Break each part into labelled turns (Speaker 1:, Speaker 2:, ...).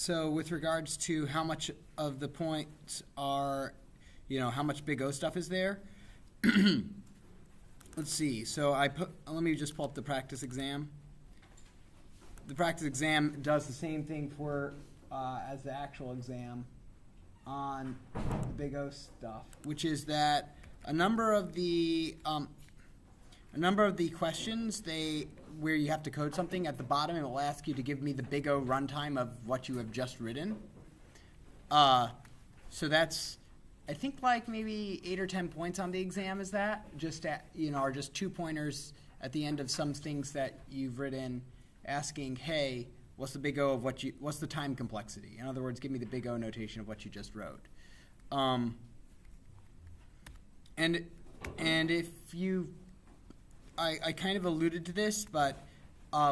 Speaker 1: So with regards to how much of the points are, how much big O stuff is there? Let's see. So let me just pull up the practice exam. The practice exam does the same thing as the actual exam on the big O stuff, which is that a number of the questions where you have to code something at the bottom, it will ask you to give me the big O runtime of what you have just written. So that's, I think, like maybe 8 or 10 points on the exam is that, are just 2 pointers at the end of some things that you've written asking, hey, what's the big O of what's the time complexity? In other words, give me the big O notation of what you just wrote. And if I kind of alluded to this, but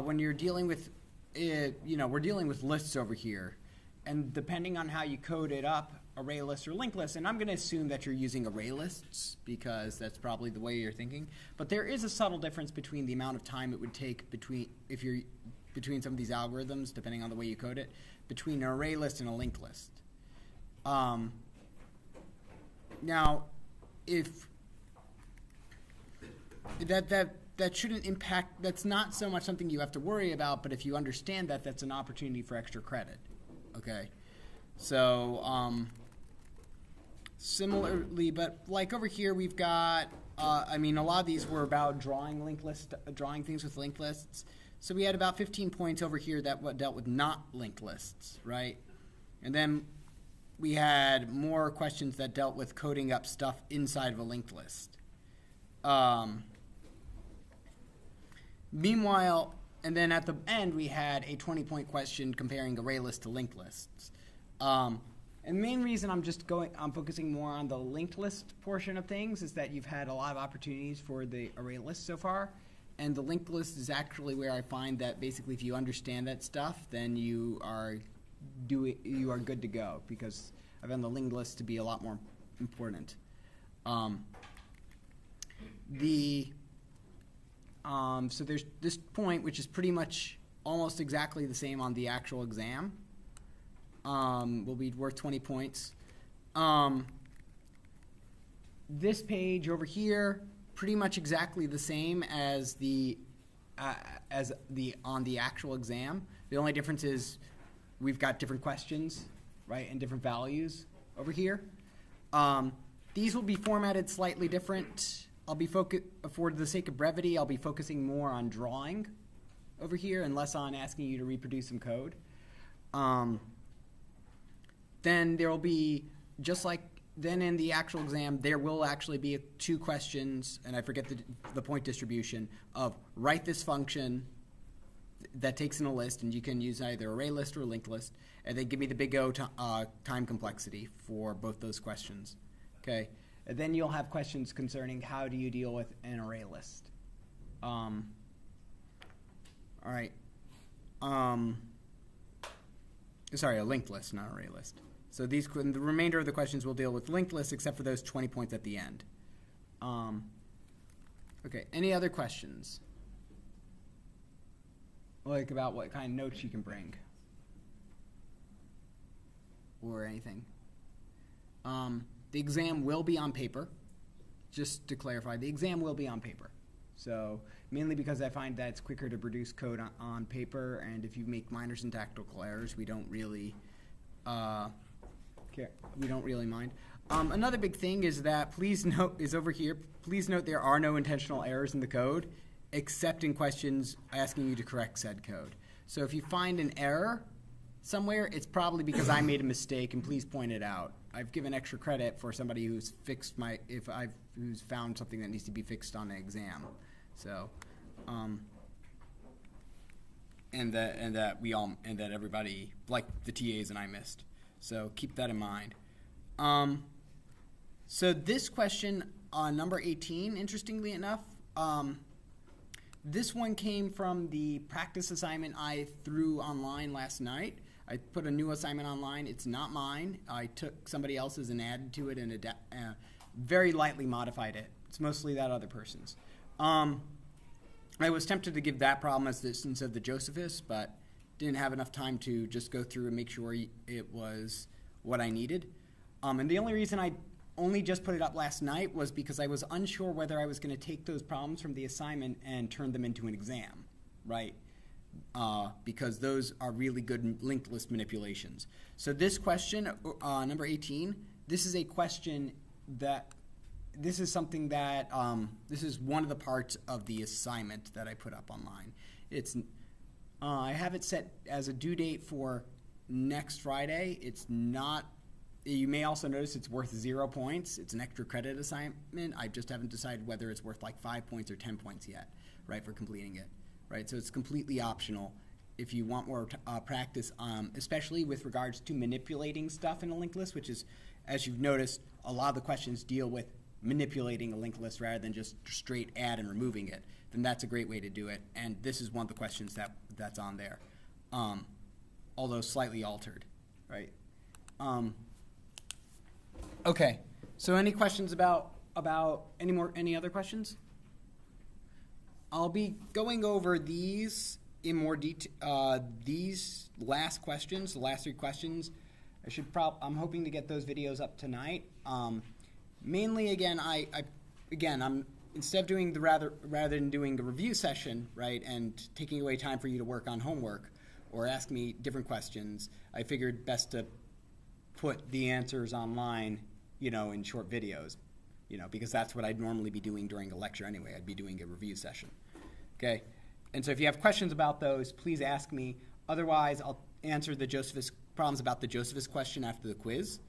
Speaker 1: when you're dealing with, we're dealing with lists over here. And depending on how you code it up, array list or linked list, and I'm going to assume that you're using array lists because that's probably the way you're thinking. But there is a subtle difference between the amount of time it would take between some of these algorithms, depending on the way you code it, between an array list and a linked list. Now, if that shouldn't impact, that's not so much something you have to worry about, but if you understand that, that's an opportunity for extra credit. Okay, so similarly, but like over here we've got, a lot of these were about drawing things with linked lists. So we had about 15 points over here that dealt with not linked lists, right? And then we had more questions that dealt with coding up stuff inside of a linked list. Meanwhile, and then at the end, we had a 20-point question comparing array lists to linked lists. And the main reason I'm focusing more on the linked list portion of things is that you've had a lot of opportunities for the array list so far. And the linked list is actually where I find that basically if you understand that stuff, then you are good to go, because I found the linked list to be a lot more important. So there's this point, which is pretty much almost exactly the same on the actual exam. Will be worth 20 points. This page over here, pretty much exactly the same as the on the actual exam. The only difference is we've got different questions, right, and different values over here. These will be formatted slightly different. For the sake of brevity, I'll be focusing more on drawing over here and less on asking you to reproduce some code. Then there will be, just like then in the actual exam, there will actually be 2 questions, and I forget the point distribution, of write this function that takes in a list, and you can use either array list or linked list, and then give me the big O time complexity for both those questions. Okay, and then you'll have questions concerning how do you deal with an array list. All right. Sorry, a linked list, not array list. So the remainder of the questions will deal with linked lists, except for those 20 points at the end. Okay, any other questions? Like about what kind of notes you can bring? Or anything? The exam will be on paper. Just to clarify, the exam will be on paper. So mainly because I find that it's quicker to produce code on paper, and if you make minor syntactical errors, we don't really care. We don't really mind. Another big thing is that over here. Please note there are no intentional errors in the code, except in questions asking you to correct said code. So if you find an error somewhere, it's probably because I made a mistake, and please point it out. I've given extra credit for somebody who's who's found something that needs to be fixed on an exam. So, and that everybody, like the TAs and I, missed. So keep that in mind. So this question, number 18, interestingly enough, this one came from the practice assignment I threw online last night. I put a new assignment online. It's not mine. I took somebody else's and added to it and very lightly modified it. It's mostly that other person's. I was tempted to give that problem as the instance of the Josephus, but didn't have enough time to just go through and make sure it was what I needed. And the only reason I only just put it up last night was because I was unsure whether I was going to take those problems from the assignment and turn them into an exam, right? Because those are really good linked list manipulations. So this question, number 18, this is a question that, this is something that, this is one of the parts of the assignment that I put up online. It's, I have it set as a due date for next Friday. It's not, you may also notice it's worth 0 points. It's an extra credit assignment. I just haven't decided whether it's worth like 5 points or 10 points yet, right, for completing it, right? So it's completely optional if you want more practice, especially with regards to manipulating stuff in a linked list, which is, as you've noticed, a lot of the questions deal with manipulating a linked list rather than just straight add and removing it. Then that's a great way to do it. And this is one of the questions that's on there, although slightly altered, right? Okay, so any questions about any other questions? I'll be going over these in more detail. These last questions, the last 3 questions, I'm hoping to get those videos up tonight. Mainly, again, I'm instead of doing rather than doing a review session, right, and taking away time for you to work on homework or ask me different questions, I figured best to put the answers online, in short videos, because that's what I'd normally be doing during a lecture anyway. I'd be doing a review session, okay? And so if you have questions about those, please ask me. Otherwise, I'll answer the Josephus problems about the Josephus question after the quiz.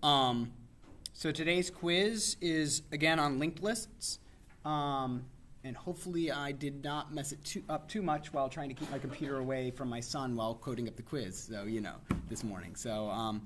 Speaker 1: So today's quiz is, again, on linked lists. And hopefully I did not mess it up too much while trying to keep my computer away from my son while coding up the quiz, so, this morning. So